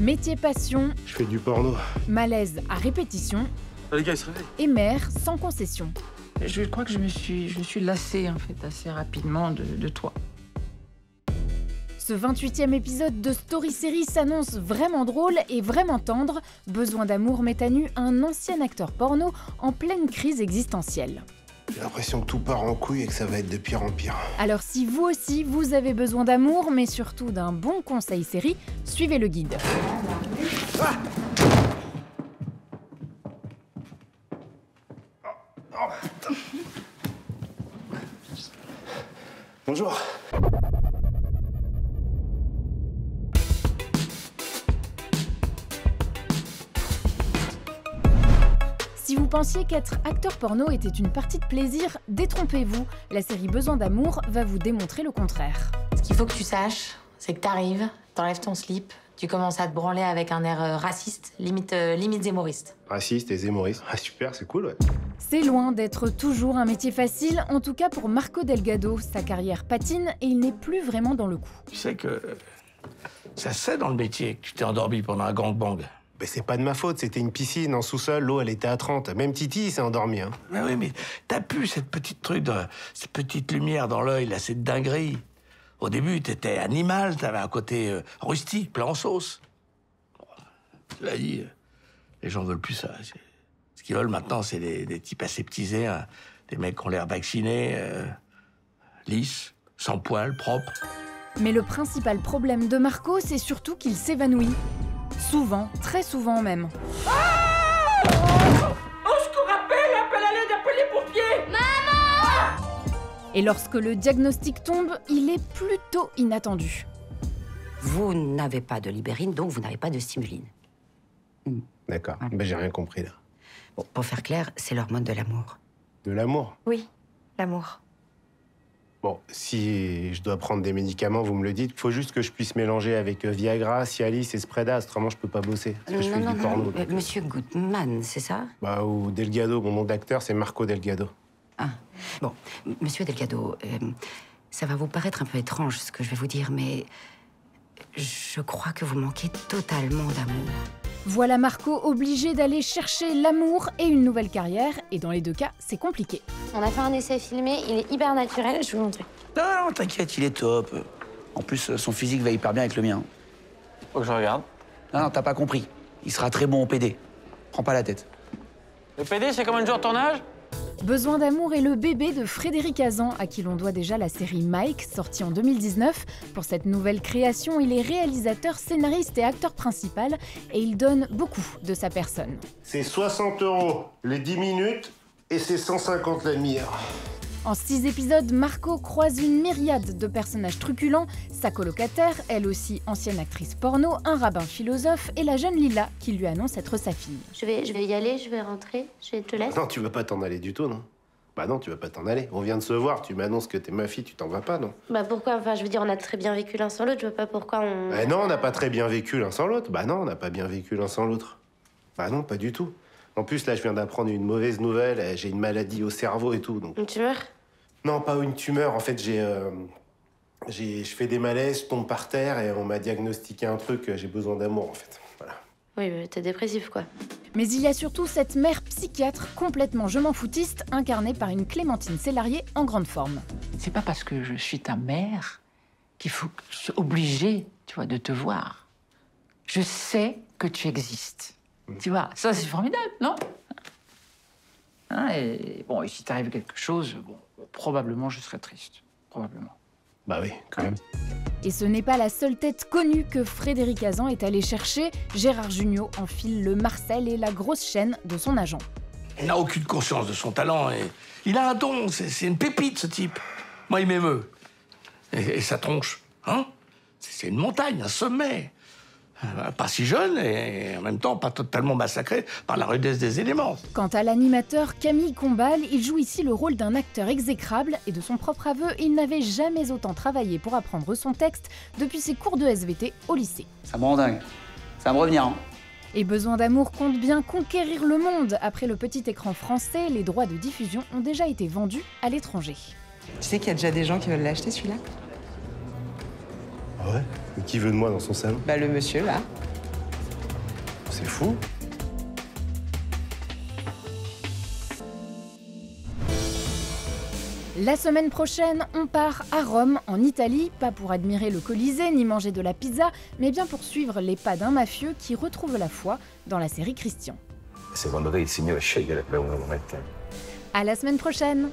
Métier passion, Je fais du porno. malaise à répétition Ah, les gars, ils se réveillent. et mère sans concession. Je crois que je me suis lassée, en fait, assez rapidement de toi. Ce 28e épisode de Story Série s'annonce vraiment drôle et vraiment tendre. Besoin d'amour met à nu un ancien acteur porno en pleine crise existentielle. J'ai l'impression que tout part en couille et que ça va être de pire en pire. Alors si vous aussi, vous avez besoin d'amour, mais surtout d'un bon conseil série, suivez le guide. Bonjour. Si vous pensiez qu'être acteur porno était une partie de plaisir, détrompez-vous. La série Besoin d'amour va vous démontrer le contraire. Ce qu'il faut que tu saches, c'est que t'arrives, t'enlèves ton slip, tu commences à te branler avec un air raciste, limite zémoriste. Raciste et zémoriste. Ah super, c'est cool, ouais. C'est loin d'être toujours un métier facile, en tout cas pour Marco Delgado. Sa carrière patine et il n'est plus vraiment dans le coup. Tu sais que ça se sait dans le métier que tu t'es endormi pendant un gangbang. Mais c'est pas de ma faute, c'était une piscine en sous-sol, l'eau elle était à 30. Même Titi il s'est endormi, hein. Mais oui, mais t'as pu cette petite cette petite lumière dans l'œil, là, cette dinguerie. Au début, t'étais animal, t'avais un côté rustique, plein en sauce. Bon, cela dit, les gens veulent plus ça. Ce qu'ils veulent maintenant, c'est des types aseptisés, hein, des mecs qui ont l'air vaccinés, lisses, sans poils, propres. Mais le principal problème de Marco, c'est surtout qu'il s'évanouit. Souvent, très souvent même. Au secours, appelle à l'aide, appelle les pompiers! Et lorsque le diagnostic tombe, il est plutôt inattendu. Vous n'avez pas de libérine, donc vous n'avez pas de stimuline. D'accord, ben j'ai rien compris là. Bon, pour faire clair, c'est l'hormone de l'amour. De l'amour. Oui, l'amour. Bon, si je dois prendre des médicaments, vous me le dites. Faut juste que je puisse mélanger avec Viagra, Cialis et Spredas, autrement je peux pas bosser. Parce que je fais du porno. donc. Monsieur Goodman, c'est ça? Bah, ou Delgado, mon nom d'acteur c'est Marco Delgado. Ah. Bon, monsieur Delgado, ça va vous paraître un peu étrange ce que je vais vous dire, mais je crois que vous manquez totalement d'amour. Voilà Marco obligé d'aller chercher l'amour et une nouvelle carrière, et dans les deux cas, c'est compliqué. On a fait un essai filmé, il est hyper naturel, je vais vous montrer. Non, t'inquiète, il est top. En plus, son physique va hyper bien avec le mien. Faut que je regarde. Non, t'as pas compris. Il sera très bon au PD. Prends pas la tête. Le PD, c'est combien de jours de tournage? Besoin d'amour est le bébé de Frédéric Hazan, à qui l'on doit déjà la série Mike, sortie en 2019. Pour cette nouvelle création, il est réalisateur, scénariste et acteur principal, et il donne beaucoup de sa personne. C'est 60 € les 10 minutes et c'est 150 la demi-heure. En 6 épisodes, Marco croise une myriade de personnages truculents, sa colocataire, elle aussi ancienne actrice porno, un rabbin philosophe et la jeune Lila qui lui annonce être sa fille. Je vais y aller, je vais rentrer, je te laisse. Non, tu vas pas t'en aller du tout, non? Bah non, tu vas pas t'en aller. On vient de se voir, tu m'annonces que t'es ma fille, tu t'en vas pas, non? Bah pourquoi? Enfin, je veux dire, on a très bien vécu l'un sans l'autre, je vois pas pourquoi on... Bah non, on n'a pas très bien vécu l'un sans l'autre. Bah non, on n'a pas bien vécu l'un sans l'autre. Bah non, pas du tout. En plus, là, je viens d'apprendre une mauvaise nouvelle, j'ai une maladie au cerveau et tout, donc... Une tumeur? Non, pas une tumeur. En fait, je fais des malaises, je tombe par terre et on m'a diagnostiqué un truc. J'ai besoin d'amour, en fait. Voilà. Oui, bah, t'es dépressif, quoi. Mais il y a surtout cette mère psychiatre complètement je m'en foutiste, incarnée par une Clémentine Célarié en grande forme. C'est pas parce que je suis ta mère qu'il faut que je sois obligée, tu vois, de te voir. Je sais que tu existes. Tu vois, ça c'est formidable, non? Hein, et bon, et si t'arrive quelque chose, bon, probablement je serais triste. Probablement. Bah oui, quand même. Et ce n'est pas la seule tête connue que Frédéric Hazan est allé chercher. Gérard Jugnot enfile le Marcel et la grosse chaîne de son agent. Il n'a aucune conscience de son talent et il a un don, c'est une pépite ce type. Moi, il m'émeut. Et sa tronche, hein? C'est une montagne, un sommet. Pas si jeune et en même temps pas totalement massacré par la rudesse des éléments. Quant à l'animateur Camille Combal, il joue ici le rôle d'un acteur exécrable et de son propre aveu, il n'avait jamais autant travaillé pour apprendre son texte depuis ses cours de SVT au lycée. Ça me rend dingue. Ça va me revenir, hein. Et Besoin d'amour compte bien conquérir le monde. Après le petit écran français, les droits de diffusion ont déjà été vendus à l'étranger. Tu sais qu'il y a déjà des gens qui veulent l'acheter, celui-là? Ah ouais? Mais qui veut de moi dans son salon? Bah, le monsieur, là. C'est fou. La semaine prochaine, on part à Rome, en Italie, pas pour admirer le Colisée ni manger de la pizza, mais bien pour suivre les pas d'un mafieux qui retrouve la foi dans la série Christian. Secondo te il Signore sceglierebbe uno come te? À la semaine prochaine!